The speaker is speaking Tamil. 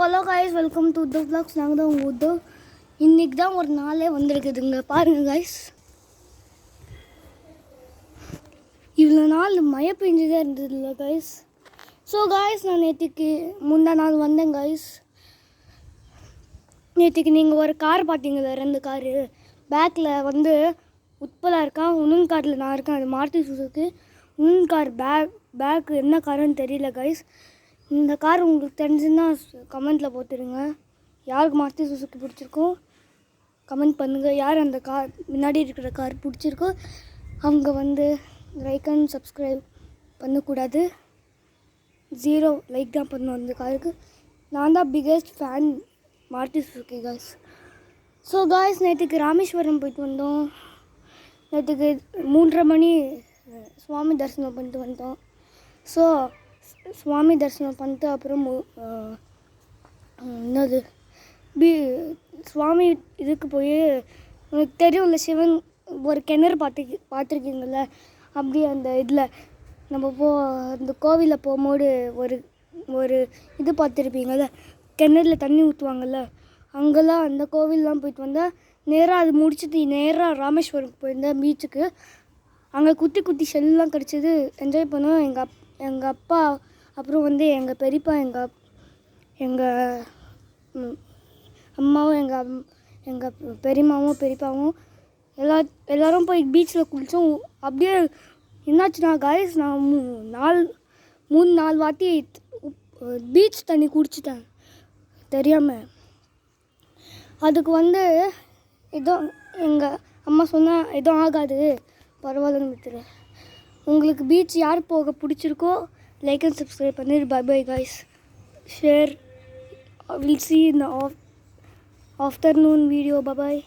Hello guys, welcome to the vlogs. நாங்கள் தான் உங்கள் உத்தவ். இன்றைக்கி தான் ஒரு நாளே வந்திருக்குதுங்க. பாருங்கள் கைஸ், இவ்வளோ நாள் மழை பெஞ்சுதான் இருந்தது இல்லை கைஸ். ஸோ கைஸ், நான் நேற்றுக்கு முந்தா நாள் வந்தேன் கைஸ். நேற்றுக்கு நீங்கள் ஒரு கார் பார்த்தீங்களா, 2 காரு. பேக்கில் வந்து உட்பலா இருக்கான், இன்னொன்று காரில் நான் இருக்கேன். அது மாருதி சுசுக்கு. இன்னொன்று கார் பேக்கு என்ன காருன்னு தெரியல கைஸ். இந்த கார் உங்களுக்கு தெரிஞ்சுன்னா கமெண்ட்டில் போட்டுருங்க. யாருக்கு மாருதி சுசுக்கு பிடிச்சிருக்கோ கமெண்ட் பண்ணுங்கள். யார் அந்த கார் முன்னாடி இருக்கிற கார் பிடிச்சிருக்கோ அவங்க வந்து லைக் அண்ட் சப்ஸ்கிரைப் பண்ணக்கூடாது, 0 லைக் தான் பண்ணணும் அந்த காருக்கு. நான் தான் biggest fan Maruti Suzuki guys. So guys, நேற்றுக்கு ராமேஸ்வரம் போயிட்டு வந்தோம். நேற்றுக்கு 3:30 மணி சுவாமி தரிசனம் பண்ணிட்டு வந்தோம். ஸோ சுவாமி தரிசனம் பண்ணிட்டு அப்புறம் என்னது சுவாமி இதுக்கு போய் உங்களுக்கு தெரியும்ல, சிவன் ஒரு கிணறு பார்த்துருக்கீங்கள, அப்படி அந்த இதில் நம்ம அந்த கோவிலில் போகும்போது ஒரு இது பார்த்துருப்பீங்கள, கிணறுல தண்ணி ஊற்றுவாங்கள்ல, அங்கெல்லாம் அந்த கோவிலெலாம் போயிட்டு வந்தால் நேராக அது முடிச்சுட்டு நேராக ராமேஸ்வரம் போயிருந்தேன் பீச்சுக்கு. அங்கே குட்டி ஷெல்லாம் கிடச்சிது, என்ஜாய் பண்ணோம். எங்கள் அப்பா, அப்புறம் வந்து எங்கள் பெரியப்பா, எங்கள் அம்மாவும் எங்கள் பெரியம்மாவும் பெரியப்பாவும் எல்லோரும் போய் பீச்சில் குளித்தோம். அப்படியே என்னாச்சுன்னா கைஸ், நான் 3-4 வாட்டி பீச் தண்ணி குடிச்சிட்டேன் தெரியாமல். அதுக்கு வந்து ஏதோ எங்கள் அம்மா சொன்னால் எதுவும் ஆகாது, பரவாயில்லன்னு விட்டுரு. உங்களுக்கு பீச் யார் போக பிடிச்சிருக்கோ லைக் அண்ட் சப்ஸ்கிரைப் பண்ணிடு. Bye bye guys, share. I will see in the afternoon video. Bye bye.